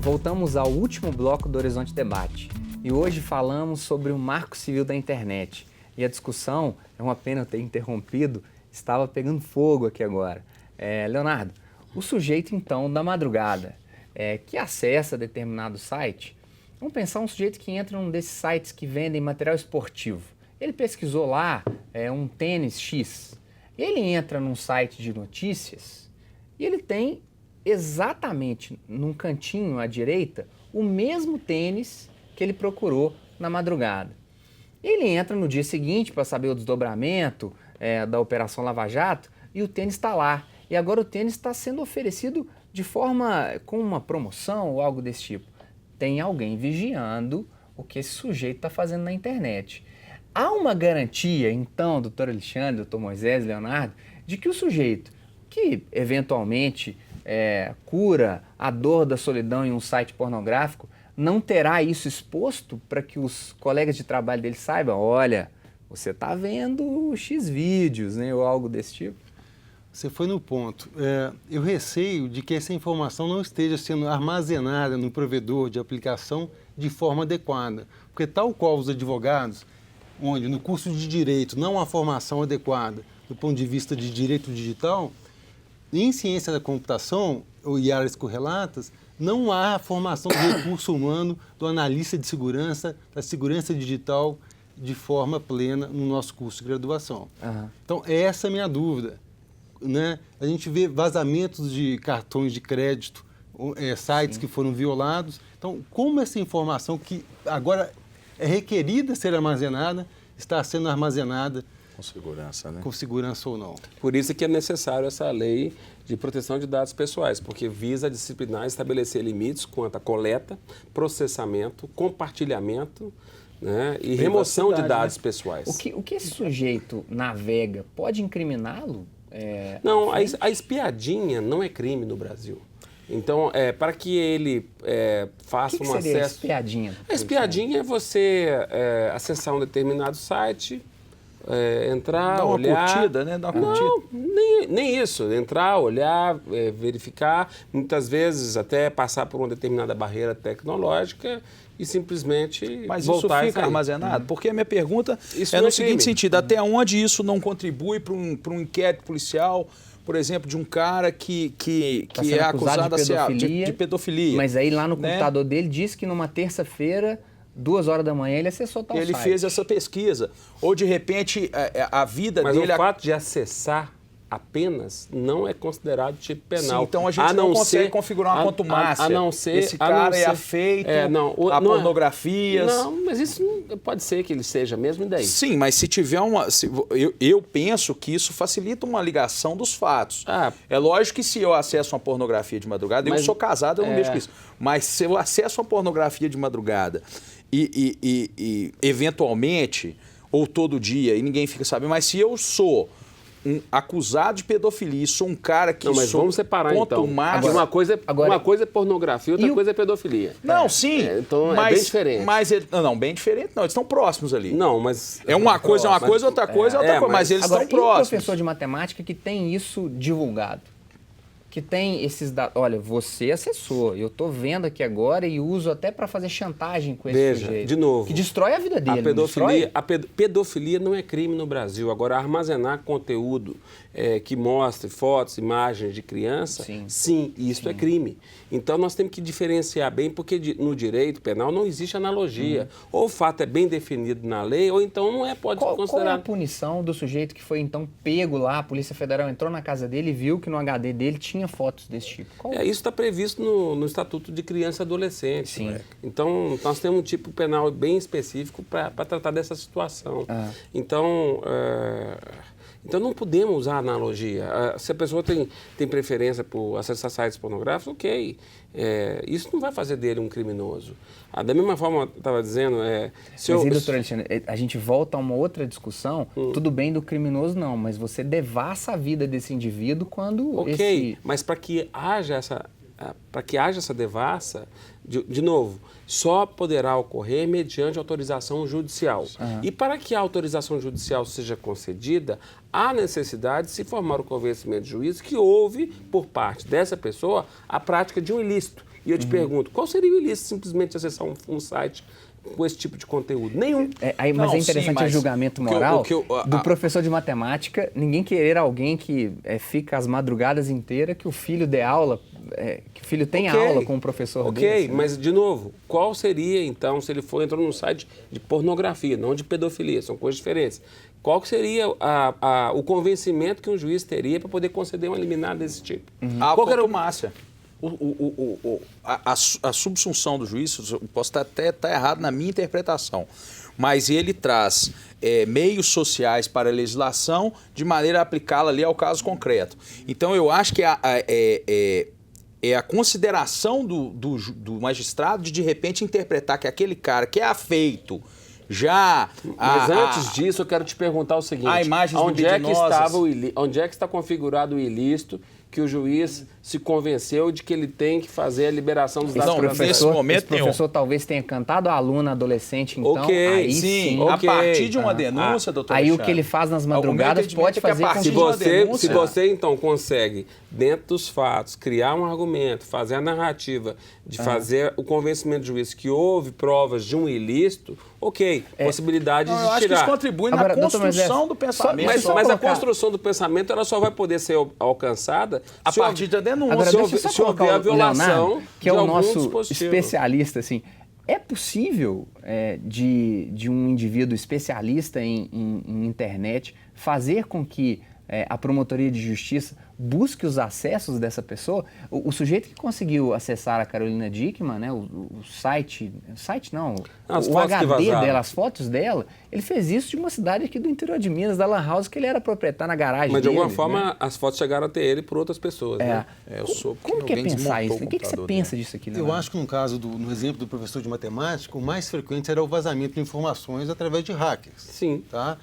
Voltamos ao último bloco do Horizonte Debate e hoje falamos sobre o Marco Civil da Internet. E a discussão, é uma pena eu ter interrompido, estava pegando fogo aqui agora. Leonardo, o sujeito então da madrugada que acessa determinado site, vamos pensar um sujeito que entra num desses sites que vendem material esportivo. Ele pesquisou lá um tênis X, ele entra num site de notícias e ele tem exatamente num cantinho à direita o mesmo tênis que ele procurou na madrugada. Ele entra no dia seguinte para saber o desdobramento da Operação Lava Jato e o tênis está lá. E agora o tênis está sendo oferecido de forma com uma promoção ou algo desse tipo. Tem alguém vigiando o que esse sujeito está fazendo na internet. Há uma garantia, então, doutor Alexandre, doutor Moisés, Leonardo, de que o sujeito que eventualmente cura a dor da solidão em um site pornográfico não terá isso exposto para que os colegas de trabalho dele saibam, olha, você está vendo X vídeos, né, ou algo desse tipo? Você foi no ponto. Eu receio de que essa informação não esteja sendo armazenada no provedor de aplicação de forma adequada. Porque tal qual os advogados, onde no curso de Direito não há formação adequada do ponto de vista de direito digital, em ciência da computação e áreas correlatas, não há formação de recurso humano do analista de segurança, da segurança digital de forma plena no nosso curso de graduação. Uhum. Então, essa é a minha dúvida. Né? A gente vê vazamentos de cartões de crédito, sites que foram violados. Então, como essa informação que agora é requerida ser armazenada, está sendo armazenada com segurança, né? Com segurança ou não? Por isso que é necessário essa lei de proteção de dados pessoais, porque visa disciplinar e estabelecer limites quanto à coleta, processamento, compartilhamento, né, e remoção de dados pessoais. O que esse sujeito navega pode incriminá-lo? Não, a espiadinha não é crime no Brasil. Então, para que ele faça que um acesso... seria a espiadinha? A espiadinha é você acessar um determinado site, entrar, dá uma olhar... curtida, né? Dá uma Não, curtida. nem isso. Entrar, olhar, verificar, muitas vezes até passar por uma determinada barreira tecnológica e simplesmente Mas voltar isso e fica sair. armazenado? Porque a minha pergunta Isso é não no é seguinte crime. sentido, até onde isso não contribui para um inquérito policial, por exemplo, de um cara que Tá é sendo acusado de pedofilia. Mas aí lá no né? computador dele diz que numa terça-feira, 2h da manhã, ele acessou tal Ele site. fez essa pesquisa. Ou, de repente, a vida Mas dele... o fato de acessar apenas não é considerado tipo penal. Sim, então a gente não consegue configurar uma contumácia. A não ser... Esse cara é afeito a pornografias. Não, mas isso pode ser que ele seja mesmo, e daí? Sim, mas se tiver eu penso que isso facilita uma ligação dos fatos. É lógico que se eu acesso uma pornografia de madrugada, eu sou casado, eu não mexo com isso. Mas se eu acesso uma pornografia de madrugada e eventualmente, ou todo dia, e ninguém fica sabendo, mas se eu sou um acusado de pedofilia, sou um cara que mas vamos separar então. Uma coisa é pornografia, outra coisa é pedofilia. Não, sim. Então é bem diferente. Não, bem diferente não, eles estão próximos ali. Não, mas... Outra coisa é outra coisa, mas eles estão próximos. E o professor de matemática que tem isso divulgado? Que tem esses dados. Olha, você acessou, eu estou vendo aqui agora e uso até para fazer chantagem com esse sujeito. De novo. Que destrói a vida dele. A pedofilia não é crime no Brasil. Agora, armazenar conteúdo que mostre fotos, imagens de criança, sim, isso é crime. Então, nós temos que diferenciar bem, porque no direito penal não existe analogia. Ou o fato é bem definido na lei, ou então não pode ser considerado. Qual é a punição do sujeito que foi, então, pego lá, a Polícia Federal entrou na casa dele e viu que no HD dele tinha fotos desse tipo? Isso está previsto no Estatuto de Criança e Adolescente. Sim. Então, nós temos um tipo penal bem específico para tratar dessa situação. Então, não podemos usar analogia. Se a pessoa tem preferência por acessar sites pornográficos, ok. Isso não vai fazer dele um criminoso. Da mesma forma, eu estava dizendo... doutor Alexandre, a gente volta a uma outra discussão. Tudo bem do criminoso, não, mas você devassa a vida desse indivíduo quando mas para que haja essa devassa, de novo, só poderá ocorrer mediante autorização judicial. E para que a autorização judicial seja concedida, há necessidade de se formar o convencimento de juízo que houve, por parte dessa pessoa, a prática de um ilícito. E eu te pergunto, qual seria o ilícito simplesmente acessar um site com esse tipo de conteúdo? Nenhum. Mas é interessante o julgamento moral do professor de matemática, ninguém querer alguém que fica as madrugadas inteiras, que o filho dê aula, que o filho tenha aula com o professor dele. Ok, mas de novo, qual seria então, se ele entrou num site de pornografia, não de pedofilia, são coisas diferentes. Qual seria o convencimento que um juiz teria para poder conceder uma liminar desse tipo? Qual era o Márcia? A subsunção do juiz, eu posso até estar errado na minha interpretação, mas ele traz meios sociais para a legislação de maneira a aplicá-la ali ao caso concreto. Então, eu acho que é a consideração do magistrado de repente, interpretar que aquele cara que é afeito Mas antes disso, eu quero te perguntar o seguinte: onde é que está configurado o ilícito que o juiz se convenceu de que ele tem que fazer a liberação dos dados? Nesse momento, o professor talvez tenha cantado a aluna adolescente, então aí sim. A partir de uma denúncia, doutor Aí Alexandre, o que ele faz nas madrugadas pode fazer com que se você, então, consegue, dentro dos fatos, criar um argumento, fazer a narrativa, de fazer o convencimento do juiz que houve provas de um ilícito, possibilidade de tirar. Eu acho que isso contribui na construção do pensamento. Mas a construção do pensamento ela só vai poder ser alcançada a partir da denúncia. Agora, se houver a violação Leonardo, que é o nosso dispositivo. especialista, assim, é possível de um indivíduo especialista em internet fazer com que a promotoria de justiça busque os acessos dessa pessoa? O sujeito que conseguiu acessar a Carolina Dickmann, né, o site não, o HD dela, as fotos dela, ele fez isso de uma cidade aqui do interior de Minas, da Lan House, que ele era proprietário na garagem Mas de dele, alguma forma as fotos chegaram até ele por outras pessoas, né? Como que é pensar isso? O que você pensa disso aqui? Eu acho que no caso, no exemplo do professor de matemática, o mais frequente era o vazamento de informações através de hackers. Sim. Tá?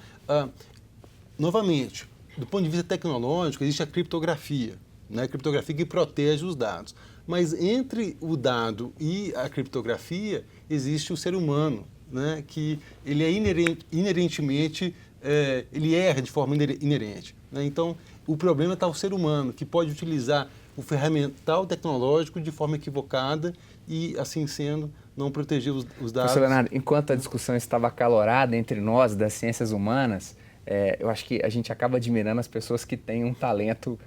Novamente, do ponto de vista tecnológico, existe a criptografia, né? A criptografia que protege os dados. Mas entre o dado e a criptografia, existe o ser humano, né? Que ele é inerentemente, ele erra de forma inerente. Né? Então, o problema está o ser humano, que pode utilizar o ferramental tecnológico de forma equivocada e, assim sendo, não proteger os dados. Professor Leonardo, enquanto a discussão estava acalorada entre nós, das ciências humanas, eu acho que a gente acaba admirando as pessoas que têm um talento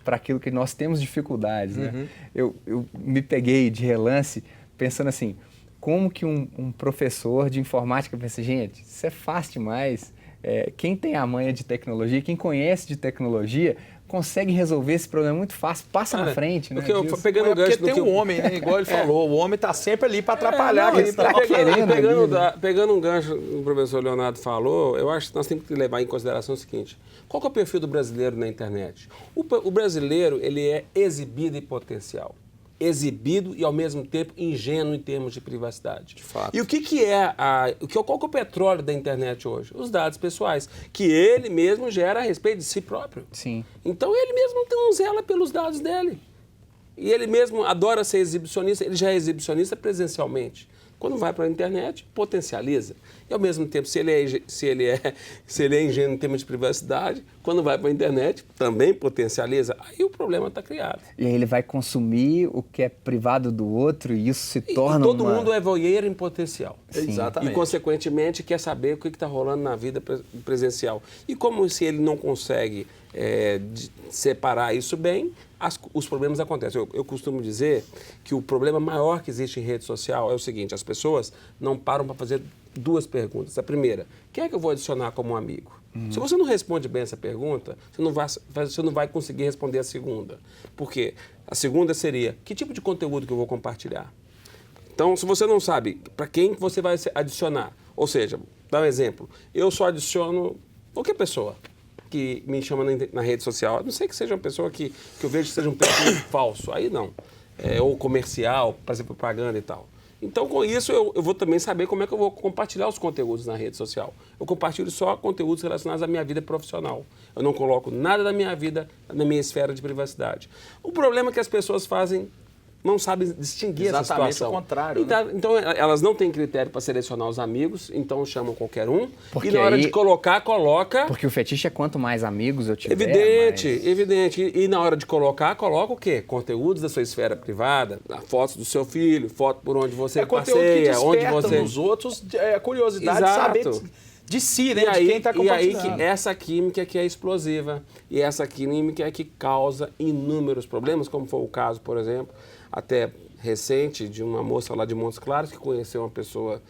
para aquilo que nós temos dificuldades. Né? Eu me peguei de relance pensando assim, como que um professor de informática pensa, gente, isso é fácil demais. Quem tem a manha de tecnologia, quem conhece de tecnologia, consegue resolver esse problema muito fácil, passa na frente. Né, porque tem um homem, né? Igual ele falou, o homem está sempre ali para atrapalhar. Pegando um gancho que o professor Leonardo falou, eu acho que nós temos que levar em consideração o seguinte: qual que é o perfil do brasileiro na internet? O brasileiro, ele é exibido em potencial. Exibido e, ao mesmo tempo, ingênuo em termos de privacidade. De fato. E qual que é o petróleo da internet hoje? Os dados pessoais, que ele mesmo gera a respeito de si próprio. Sim. Então, ele mesmo não zela pelos dados dele. E ele mesmo adora ser exibicionista, ele já é exibicionista presencialmente. Quando vai para a internet, potencializa. E, ao mesmo tempo, se ele é ingênuo em termos de privacidade, quando vai para a internet, também potencializa. Aí o problema está criado. E aí ele vai consumir o que é privado do outro e isso se torna todo mundo é voyeur em potencial. Sim. Exatamente. E, consequentemente, quer saber o que está rolando na vida presencial. E como se ele não consegue separar isso bem, os problemas acontecem. Eu costumo dizer que o problema maior que existe em rede social é o seguinte: as pessoas não param para fazer duas perguntas. A primeira, quem é que eu vou adicionar como amigo? Se você não responde bem essa pergunta, você não vai conseguir responder a segunda. Por quê? A segunda seria, que tipo de conteúdo que eu vou compartilhar? Então, se você não sabe para quem você vai adicionar, ou seja, dá um exemplo, eu só adiciono qualquer pessoa que me chama na rede social, a não sei que seja uma pessoa que eu vejo que seja um perfil falso, aí não, ou comercial, para fazer propaganda e tal. Então, com isso, eu vou também saber como é que eu vou compartilhar os conteúdos na rede social. Eu compartilho só conteúdos relacionados à minha vida profissional. Eu não coloco nada da minha vida na minha esfera de privacidade. O problema é que as pessoas fazem não sabem distinguir essa Exatamente situação. o contrário. Então, elas não têm critério para selecionar os amigos, então chamam qualquer um. Porque e na hora aí- de coloca. Porque o fetiche é quanto mais amigos eu tiver, Evidente. E na hora de coloca o quê? Conteúdos da sua esfera privada, fotos do seu filho, foto por onde você conteúdo que passeia, onde desperta você... nos outros curiosidade Exato. de saber de si, né? E aí, de quem está e aí compartilhando. que essa química que é explosiva. E essa química é que causa inúmeros problemas, como foi o caso, por exemplo, até recente, de uma moça lá de Montes Claros que conheceu uma pessoa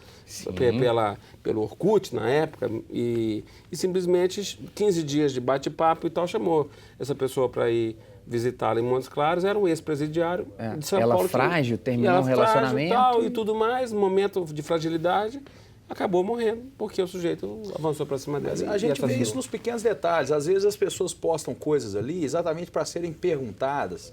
pelo Orkut na época e simplesmente 15 dias de bate-papo e tal, chamou essa pessoa para ir visitá-la em Montes Claros, era um ex-presidiário de São ela Paulo. frágil, terminou um relacionamento. E tudo mais, momento de fragilidade, acabou morrendo, porque o sujeito avançou para cima dela. A gente vê isso nos pequenos detalhes. Às vezes as pessoas postam coisas ali exatamente para serem perguntadas,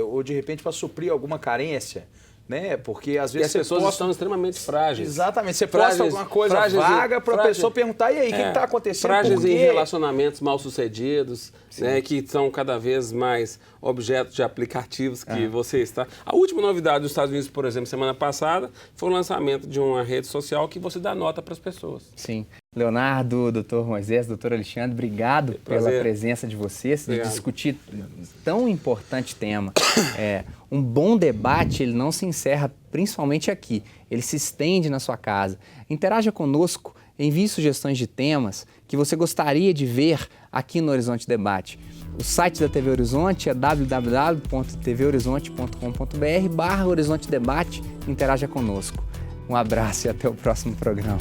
ou de repente para suprir alguma carência, né? Porque às vezes as pessoas estão extremamente frágeis. Exatamente. Você posta alguma coisa vaga para a pessoa perguntar, e aí, o que está acontecendo? Frágeis por quê? em relacionamentos mal sucedidos, né, que são cada vez mais objetos de aplicativos que você está... A última novidade dos Estados Unidos, por exemplo, semana passada, foi o lançamento de uma rede social que você dá nota para as pessoas. Sim. Leonardo, doutor Moisés, doutor Alexandre, obrigado pela presença de vocês, de discutir tão importante tema. Um bom debate, ele não se encerra principalmente aqui, ele se estende na sua casa. Interaja conosco, envie sugestões de temas que você gostaria de ver aqui no Horizonte Debate. O site da TV Horizonte é www.tvhorizonte.com.br/Horizonte Debate. Interaja conosco. Um abraço e até o próximo programa.